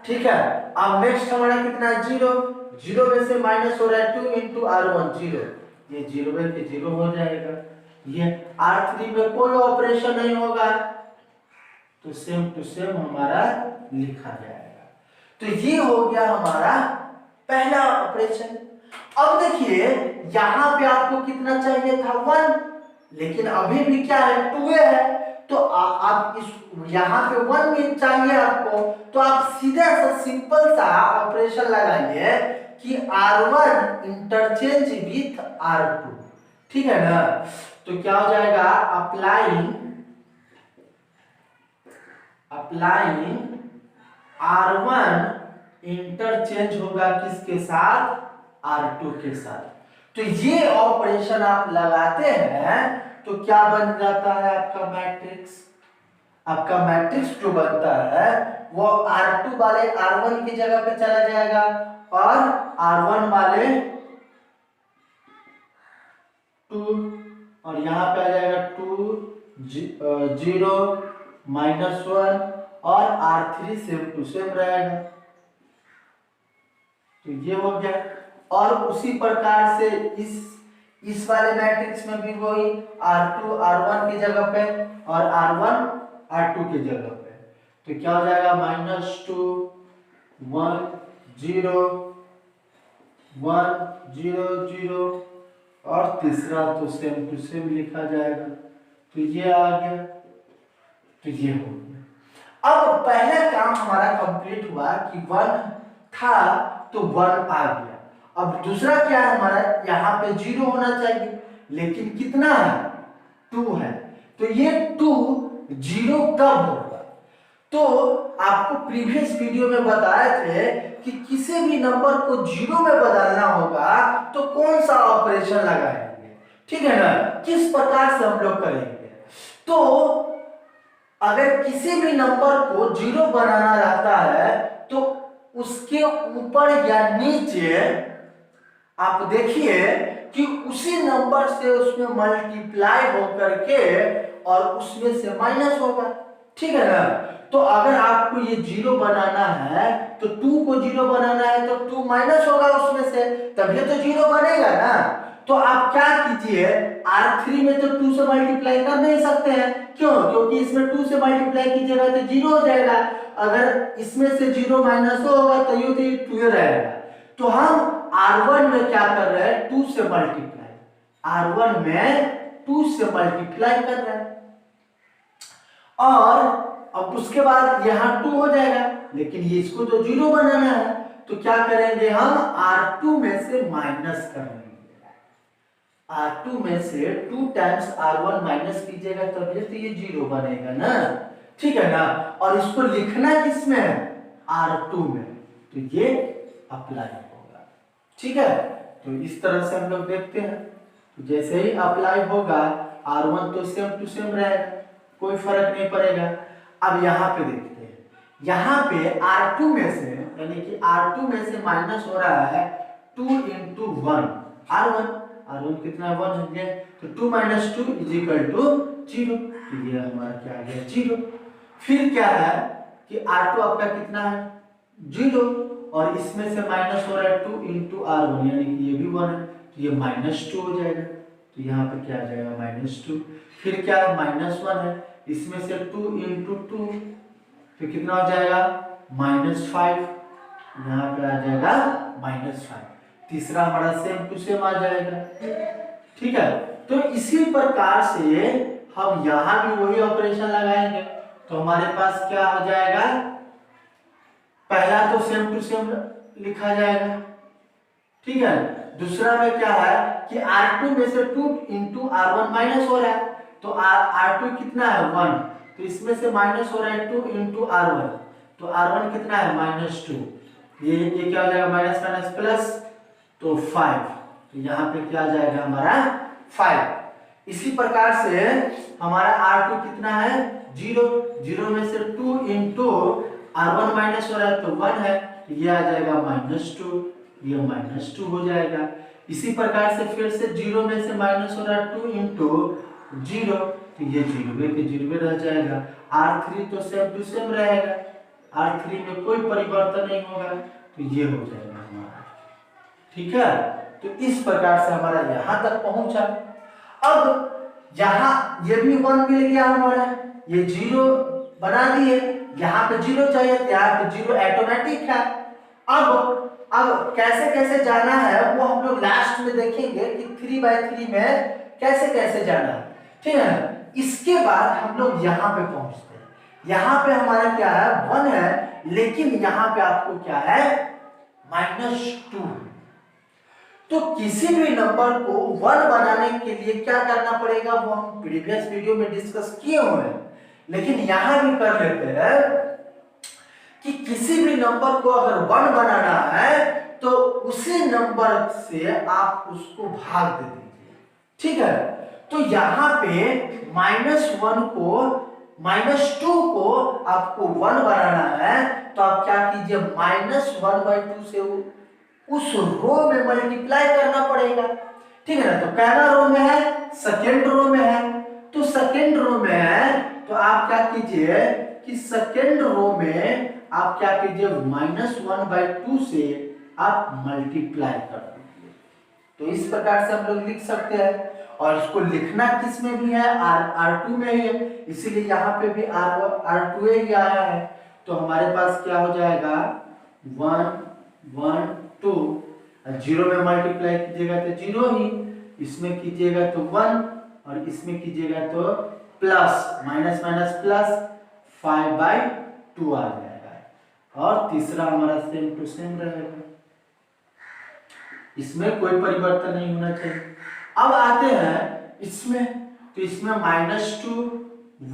ठीक है। अब नेक्स्ट हमारा कितना है 0 में से माइनस हो रहा है 2 इंटू R1 0, ये 0 में से 0 हो जाएगा। ये R3 में कोई ऑपरेशन नहीं होगा, तो सेम टू सेम हमारा लिखा जाएगा। तो ये हो गया हमारा पहला ऑपरेशन। अब देखिए यहां पे आपको कितना चाहिए था 1, लेकिन अभी भी क्या है 2 है, तो आप इस यहां पे 1 में चाहिए आपको, तो आप सीधा सा सिंपल सा ऑपरेशन लगाइए कि R1 इंटरचेंज विथ R2, ठीक है ना। तो क्या हो जाएगा अप्लाइंग R1 इंटरचेंज होगा किसके साथ, R2 के साथ। तो ये ऑपरेशन आप लगाते हैं तो क्या बन जाता है आपका मैट्रिक्स, आपका मैट्रिक्स जो बनता है वो R2 वाले R1 की जगह पे चला जाएगा, और R1 वाले 2, और यहाँ पे आ जाएगा 2 0 -1, और R3 सेम टू सेम रहेगा, तो ये हो गया। और उसी प्रकार से इस वाले मैट्रिक्स में भी वही R2 R1 की जगह पे और R1 R2 की जगह पे, तो क्या हो जाएगा -2 1 0 1 0 0, और तीसरा तो सेम टू सेम लिखा जाएगा, तो ये आ गया, तो ये हो गया। अब पहला काम हमारा कंप्लीट हुआ कि 1 था तो 1 आ गया। अब दूसरा क्या है हमारा, यहाँ पे 0 होना चाहिए, लेकिन कितना है 2 है, तो ये 2 0 कब होगा, तो आपको प्रीवियस वीडियो में बताए थे कि किसी भी नंबर को 0 में बदलना होगा तो कौन सा ऑपरेशन लगाएंगे, ठीक है ना, किस प्रकार से हम लोग करेंगे। तो अगर किसी भी नंबर को 0 बनाना रहता है तो उसके ऊपर या नीचे आप देखिए कि उसी नंबर से उसमें मल्टीप्लाई होकर के और उसमें से माइनस होगा, ठीक है ना। तो अगर आपको ये 0 बनाना है तो 2 को 0 बनाना है तो 2 माइनस होगा उसमें से, तभी तो 0 बनेगा ना। तो आप क्या कीजिए, R3 में तो 2 से मल्टीप्लाई कर नहीं सकते हैं, क्यों, क्योंकि इसमें 2 से मल्टीप्लाई कीजिएगा तो 0 हो जाएगा, अगर इसमें से 0 माइनस होगा तो ये 2 रहेगा। तो हम R1 में क्या कर रहे हैं 2 से मल्टीप्लाई, R1 में 2 से मल्टीप्लाई कर रहे हैं, और अब उसके बाद यहाँ 2 हो जाएगा, लेकिन ये इसको तो 0 बनाना है, तो क्या करेंगे हम R2 में से माइनस कर लेंगे। R2 में से 2 टाइम्स R1 माइनस कीजिएगा तब तो ये 0 बनेगा ना, ठीक है ना। और इसको लिखना किसमें है, R2 में, तो ये अप्लाई होगा, ठीक है। तो इस तरह से हम लोग देखते हैं, तो जैसे ही अप्लाई होगा R1 तो सेम टू सेम रहेगा, कोई फर्क नहीं पड़ेगा। अब यहाँ पे देखते हैं, यहाँ पे R2 में से यानी कि R2 में से माइनस हो रहा है 2 इंटू 1 R1 कितना है 1 है, तो 2 माइनस 2 इज इक्वल टू 0, तो ये हमारा क्या आ गया 0। फिर क्या है कि R2 आपका कितना है 0, और इसमें से माइनस हो रहा है 2 इंटू R1 यानी कि ये भी 1 है, तो ये -2 हो जाएगा, तो यहाँ पे क्या आ जाएगा -2। फिर क्या है -1 है, इसमें से 2 इंटू 2 तो कितना हो जाएगा -5, यहाँ पे आ जाएगा -5। तीसरा हमारा सेम टू सेम आ जाएगा, ठीक है। तो इसी प्रकार से हम यहाँ भी वही ऑपरेशन लगाएंगे, तो हमारे पास क्या हो जाएगा, पहला तो सेम टू सेम लिखा जाएगा, ठीक है। दूसरा में क्या है कि R2 में से 2 इंटू R1 माइनस हो रहा है, तो R2 कितना है 1, तो इसमें से माइनस हो रहा है 2 इंटू R1, तो R1 कितना है -2, ये क्या हो जाएगा माइनस माइनस प्लस, तो 5, तो यहाँ पे क्या आ जाएगा हमारा 5। इसी प्रकार से हमारा R2 कितना है 0 में से 2 इंटू R1 माइनस हो रहा है तो 1 है, तो ये आ जाएगा -2, ये -2 हो जाएगा। इसी प्रकार से फिर से 0 में से माइनस हो रहा है 2 इंटू 0, तो ये 0 के 0 रह जाएगा। R3 तो सेम टू सेम रहेगा, R3 में कोई परिवर्तन नहीं होगा, तो ये हो जाएगा हमारा, ठीक है। तो इस प्रकार से हमारा यहाँ तक पहुंचा। अब यहाँ ये भी 1 मिल गया हमारा, ये 0 बना दिए, यहाँ पे 0 चाहिए, यहाँ पे 0 ऑटोमेटिक है। अब कैसे कैसे जाना है वो हम लोग लास्ट में देखेंगे कि 3/3 में कैसे कैसे जाना है, ठीक है। इसके बाद हम लोग यहाँ पे पहुंचते हैं, यहाँ पे हमारा क्या है 1 है, लेकिन यहाँ पे आपको क्या है -2। तो किसी भी नंबर को 1 बनाने के लिए क्या करना पड़ेगा वो हम प्रीवियस वीडियो में डिस्कस किए हुए हैं, लेकिन यहां भी कर लेते हैं कि किसी भी नंबर को अगर 1 बनाना है तो उसी नंबर से आप उसको भाग दे दीजिए, ठीक है। तो यहाँ पे -1 को -2 को आपको 1 बनाना है, तो आप क्या कीजिए -1/2 से उस रो में मल्टीप्लाई करना पड़ेगा, ठीक है ना। तो पहला रो में है, सेकेंड रो में है, तो सेकेंड रो में है तो आप क्या कीजिए कि सेकेंड रो में आप क्या कीजिए -1/2 से आप मल्टीप्लाई कर दीजिए। तो इस प्रकार से हम लोग लिख सकते हैं, और इसको लिखना किस में भी है R2 में ही है, इसीलिए यहाँ पे भी R2 ही आया है। तो हमारे पास क्या हो जाएगा 1 1 2, 0 में मल्टीप्लाई कीजिएगा तो 0 ही, इसमें कीजिएगा तो 1, और इसमें कीजिएगा तो प्लस माइनस माइनस प्लस 5/2 आ जाएगा, और तीसरा हमारा सेम टू सेम रहेगा, इसमें कोई परिवर्तन नहीं होना चाहिए। अब आते हैं इसमें, तो इसमें -2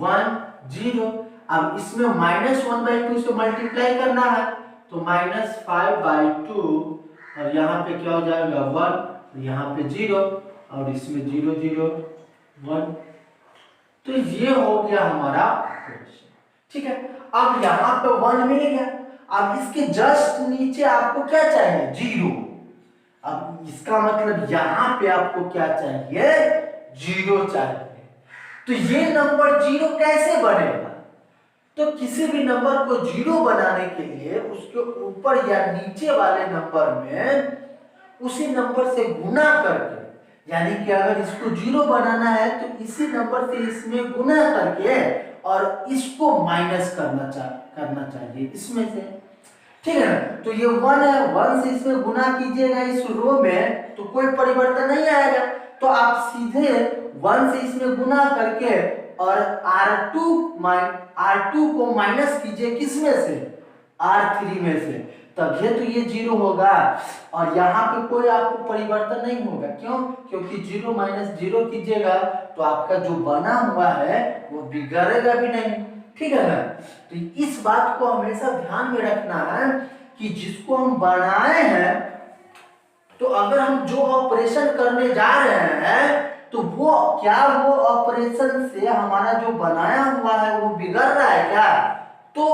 1 0, अब इसमें -1/2 से मल्टीप्लाई करना है, तो -5/2, और यहाँ पे क्या हो जाएगा 1, यहाँ पे 0, और इसमें 0 0 1, तो ये हो गया हमारा ऑपरेशन, ठीक है। अब यहाँ पे 1 मिल गया, अब इसके जस्ट नीचे आपको क्या चाहिए 0, अब इसका मतलब यहाँ पे आपको क्या चाहिए 0 चाहिए। तो ये नंबर 0 कैसे बनेगा, तो किसी भी नंबर को 0 बनाने के लिए उसके ऊपर या नीचे वाले नंबर में उसी नंबर से गुना करके, यानी कि अगर इसको 0 बनाना है तो इसी नंबर से इसमें गुना करके और इसको माइनस करना चाहिए इसमें से, ठीक है। तो ये 1 है, 1 से इसमें गुना कीजिएगा इस रो में तो कोई परिवर्तन नहीं आएगा, तो आप सीधे 1 से इसमें गुना करके और R2 को माइनस कीजिए किसमें से, R3 में से, तभी तो ये 0 होगा। और यहाँ पे कोई आपको परिवर्तन नहीं होगा, क्यों? क्योंकि 0 माइनस 0 कीजिएगा तो आपका जो बना हुआ है वो बिगड़ेगा भी नहीं, ठीक है ना। तो इस बात को हमेशा ध्यान में रखना है कि जिसको हम बनाए हैं, तो अगर हम जो ऑपरेशन करने जा रहे हैं तो वो ऑपरेशन से हमारा जो बनाया हुआ है वो बिगड़ रहा है क्या? तो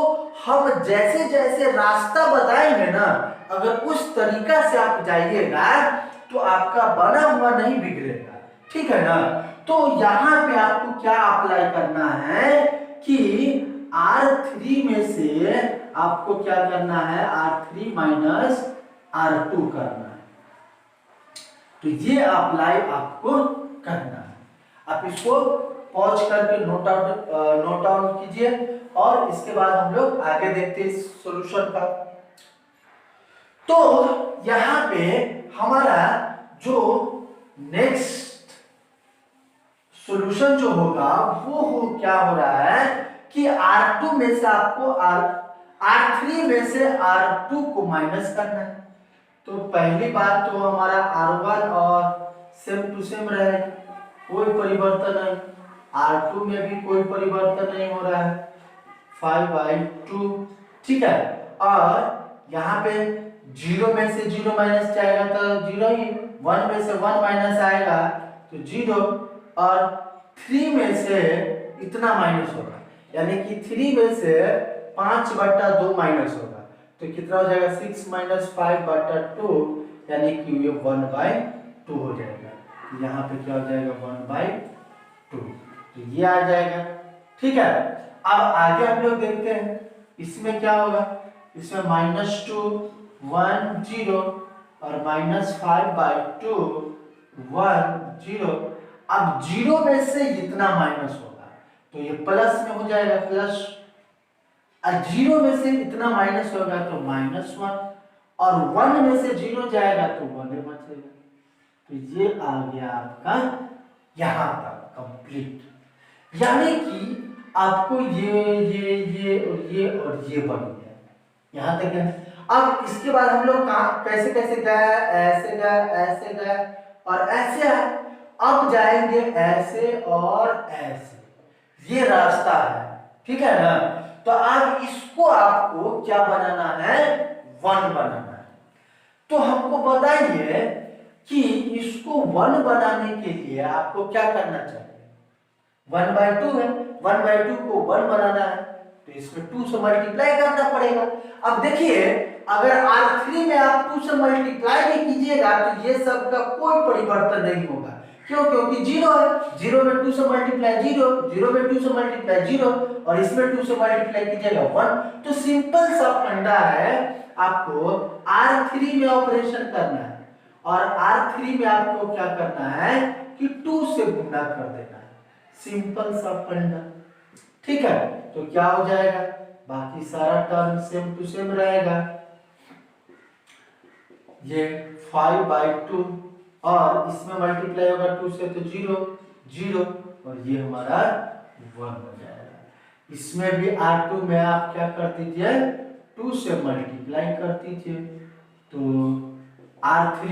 हम जैसे जैसे रास्ता बताएंगे ना, अगर उस तरीका से आप जाइएगा तो आपका बना हुआ नहीं बिगड़ेगा, ठीक है ना। तो यहाँ पे आपको क्या अप्लाई करना है कि R3 में से आपको क्या करना है, R3 माइनस R2 करना है। तो ये अप्लाई आपको करना है। आप इसको पॉज करके नोट डाउन कीजिए और इसके बाद हम लोग आगे देखते हैं सॉल्यूशन का। तो यहाँ पे हमारा जो नेक्स्ट सॉल्यूशन जो होगा वो क्या हो रहा है कि R2 में से आपको R3 में से R2 को माइनस करना है। तो पहली बात तो हमारा R1 और सेम टू सेम रहेगा, कोई परिवर्तन नहीं। R2 में भी कोई परिवर्तन नहीं हो रहा है, 5/2, ठीक है। और यहाँ पे 0 में से 0 माइनस जाएगा तो 0 ही, 1 में से 1 माइनस आएगा तो 0, और 3 में से इतना माइनस होगा, यानी कि 3 में से 5/2 माइनस होगा, तो कितना हो जाएगा 6 माइनस 5/2, यानी कि ये 1/2 हो जाएगा। यहाँ पे क्या हो जाएगा 1/2, तो ये आ जाएगा, ठीक है। अब आगे हम लोग देखते हैं इसमें क्या होगा। इसमें -2 1 0 और -5/2 1 0। अब 0 में से इतना माइनस होगा तो ये प्लस में हो जाएगा, प्लस, और 0 में से इतना माइनस होगा तो -1, और 1 में से 0 जाएगा तो 1 बचेगा। तो ये आ गया आपका यहां तक कंप्लीट, यानी कि आपको ये और ये बन गया यहां तक है। अब इसके बाद हम लोग कैसे कैसे गए, ऐसे गए, ऐसे गए और ऐसे है। अब जाएंगे ऐसे और ऐसे, ये रास्ता है, ठीक है ना। तो अब इसको आपको क्या बनाना है, 1 बनाना है। तो हमको बताइए कि इसको 1 बनाने के लिए आपको क्या करना चाहिए। 1/2 है, 1/2 को 1 बनाना है तो इसमें 2 से मल्टीप्लाई करना पड़ेगा। अब देखिए अगर R3 में आप 2 से मल्टीप्लाई भी कीजिएगा तो ये सब का कोई परिवर्तन नहीं होगा, क्यों? क्योंकि 0 है, 0 में 2 से मल्टीप्लाई 0, 0 में 2 से मल्टीप्लाई 0, और इसमें 2 से मल्टीप्लाई कीजिएगा 1। तो सिंपल सा फंडा है, आपको R3 में ऑपरेशन करना है और R3 में आपको क्या करना है कि 2 से गुणा कर देना है, सिंपल सा फंडा, ठीक है। तो क्या हो जाएगा, बाकी सारा टर्म सेम टू सेम रहेगा। ये 5/2 और इसमें मल्टीप्लाई होगा 2 से तो 0 0, और ये हमारा 1 हो जाएगा। इसमें भी R2 में आप क्या कर दीजिए, 2 से मल्टीप्लाई कर दीजिए, तो R3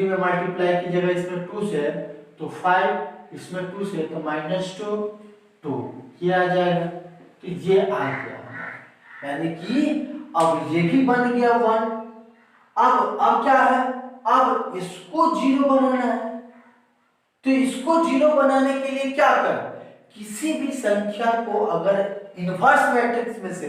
में मल्टीप्लाई कीजिएगा इसमें 2 से तो 5, इसमें 2 से तो -2 ये आ जाएगा। तो ये आ गया, यानी कि अब ये भी बन गया 1। अब क्या है, अब इसको 0 बनाना है। तो इसको 0 बनाने के लिए क्या कर, किसी भी संख्या को अगर इनवर्स मैट्रिक्स में से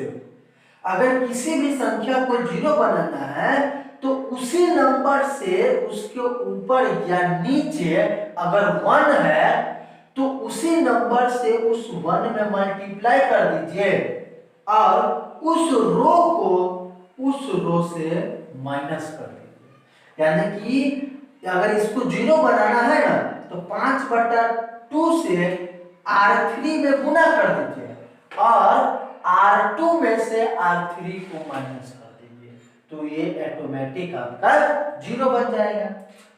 अगर किसी भी संख्या को 0 बनाना है तो उसी नंबर से उसके ऊपर या नीचे अगर 1 है तो उसी नंबर से उस 1 में मल्टीप्लाई कर दीजिए और उस रो को उस रो से माइनस कर दीजिए। यानी कि अगर इसको 0 बनाना है ना तो 5/2 से R3 में गुना कर दीजिए और R2 में से R3 को माइनस कर दीजिए, तो ये ऑटोमेटिक आपका 0 बन जाएगा।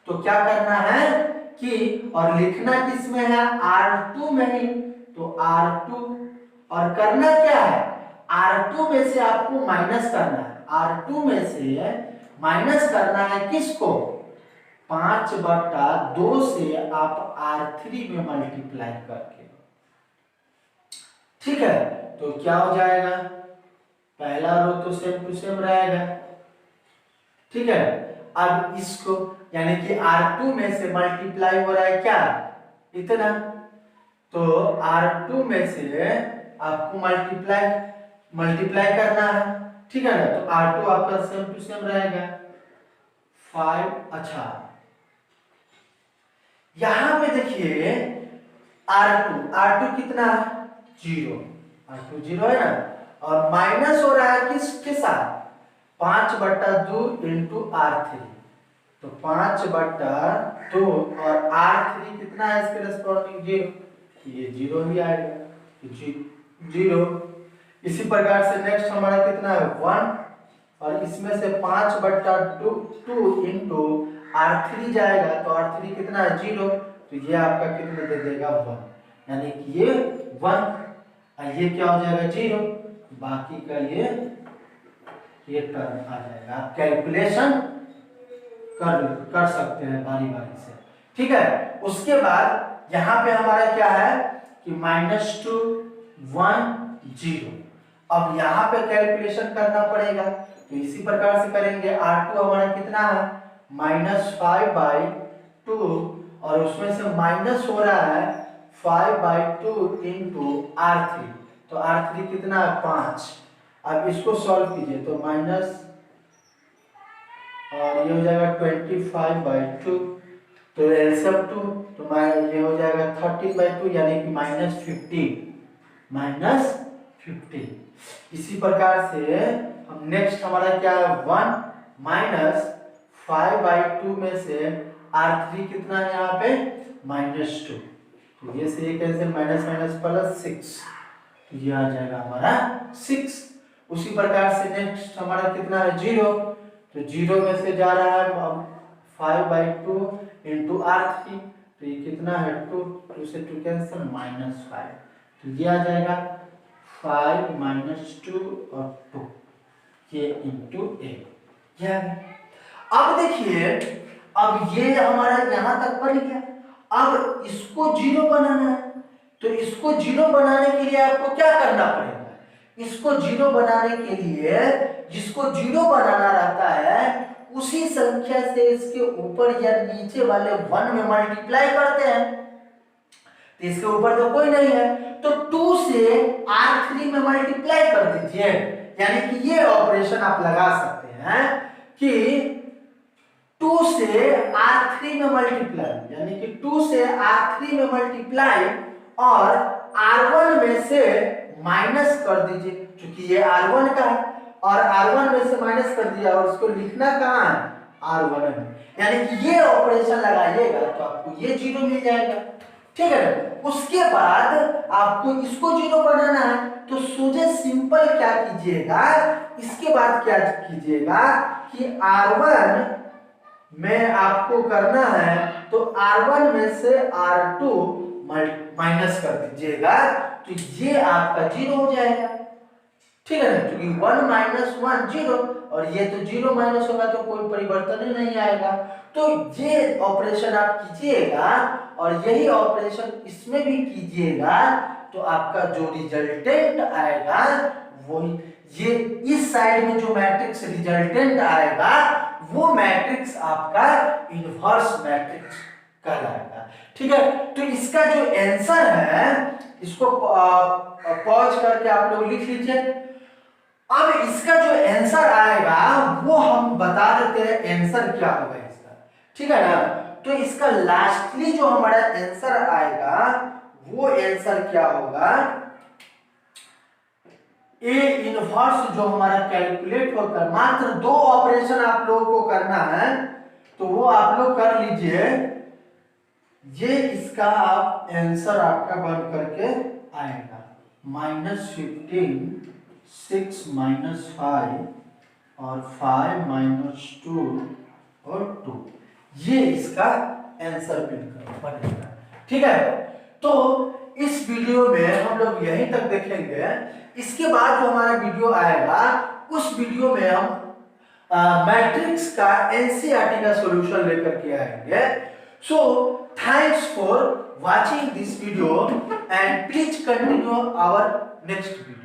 तो क्या करना है कि और लिखना किस में है, R2 में ही, तो R2 और करना क्या है, R2 में से आपको माइनस करना है, R2 में से माइनस करना है किसको, 5/2 से आप R3 में मल्टीप्लाई करके, ठीक है। तो क्या हो जाएगा, पहला रो तो सेम टू सेम रहेगा, ठीक है। अब इसको यानी कि R2 में से मल्टीप्लाई हो रहा है क्या, इतना, तो R2 में से आपको मल्टीप्लाई करना है, ठीक है ना। तो R2 आपका सेम टू सेम रहेगा 5। अच्छा यहां पे देखिए R2 कितना है, 0, R2 0 है ना, और माइनस हो रहा है किसके साथ, 5/2 इंटू R3, तो 5/2 और R3 कितना है इसके रेस्पोंडिंग 0, ये 0 ही आएगा, 0। इसी प्रकार से नेक्स्ट हमारा कितना है 1, और इसमें से 5/2 इंटू R3 जाएगा, तो R3 कितना है 0, तो ये आपका कितना दे देगा 1, यानी कि ये 1, और ये क्या हो जाएगा 0, बाकी का ये टर्म आ जाएगा। आप कैलकुलेशन कर सकते हैं बारी बारी से, ठीक है। उसके बाद यहाँ पे हमारा क्या है कि -2 1 0, अब यहाँ पे कैलकुलेशन करना पड़ेगा, तो इसी प्रकार से करेंगे। R2 हमारा कितना है -5/2, और उसमें से माइनस हो रहा है 5/2 इंटू R3, तो R3 कितना है 5। अब इसको सॉल्व कीजिए, तो माइनस और ये हो जाएगा 25/2, तो एलसीएम 2, तो ये हो जाएगा 13/2, यानी कि -15। इसी प्रकार से हम नेक्स्ट हमारा क्या है 1 -5/2 में से R3 कितना है यहाँ पे -2, तो ये से ये कैंसिल, माइनस प्लस 6, तो ये आ जाएगा हमारा 6। उसी प्रकार से नेक्स्ट हमारा कितना है 0, तो 0 में से जा रहा है 5/2 इंटू R3, तो ये कितना है 2, 2 से 2 कैंसिल -5, तो ये आ जाएगा 5 - 2 और 2, ये इंटू a। अब देखिए, अब ये हमारा यहां तक बन गया, अब इसको 0 बनाना है, तो इसको 0 बनाने के लिए आपको क्या करना पड़ेगा, इसको 0 बनाने के लिए जिसको 0 बनाना रहता है उसी संख्या से इसके ऊपर या नीचे वाले 1 में मल्टीप्लाई करते हैं, तो इसके ऊपर तो कोई नहीं है, तो 2 से R3 में मल्टीप्लाई कर दीजिए, यानी कि ये ऑपरेशन आप लगा सकते हैं कि 2 से R3 में मल्टीप्लाई, यानी कि 2 से R3 में मल्टीप्लाई और R1 में से माइनस कर दीजिए, क्योंकि ये R1 का है, और R1 में से माइनस कर दिया और उसको लिखना कहाँ है R1 में, यानी कि ये ऑपरेशन लगाइएगा तो आपको ये 0 मिल जाएगा, ठीक है। उसके बाद आपको इसको 0 बनाना है, तो सोचे सिंपल क्या कीजिएगा, इसके बाद क्या कीजिएगा कि R1 में आपको करना है, तो R1 में से R2 माइनस कर दीजिएगा, तो ये आपका 0 हो जाएगा, ठीक है ना, क्योंकि 1 - 1 0, और ये तो 0 माइनस होगा तो कोई परिवर्तन ही नहीं आएगा, तो ये ऑपरेशन आप कीजिएगा और यही ऑपरेशन इसमें भी कीजिएगा, तो आपका जो रिजल्टेंट आएगा वही, ये इस साइड में जो मैट्रिक्स रिजल्टेंट आएगा वो मैट्रिक्स आपका इनवर्स मैट्रिक्स कहलाएगा, ठीक है। तो इसका जो आंसर है इसको पॉज करके आप लोग लिख लीजिए। अब इसका जो आंसर आएगा वो हम बता देते हैं आंसर क्या होगा इसका, ठीक है ना। तो इसका लास्टली जो हमारा आंसर आएगा वो आंसर क्या होगा, ए इनवर्स जो हमारा कैलकुलेट होकर मात्र 2 ऑपरेशन आप लोगों को करना है, तो वो आप लोग कर लीजिए, ये इसका आप आंसर आपका बन करके आएगा -15 6 - 5 और 5 - 2 और 2, ये इसका आंसर मिलकर बनेगा। ठीक है, तो इस वीडियो में हम लोग यहीं तक देखेंगे। इसके बाद जो हमारा वीडियो आएगा उस वीडियो में हम मैट्रिक्स का एनसीईआरटी का सॉल्यूशन लेकर के आएंगे। So thanks for watching this video and please continue our next video.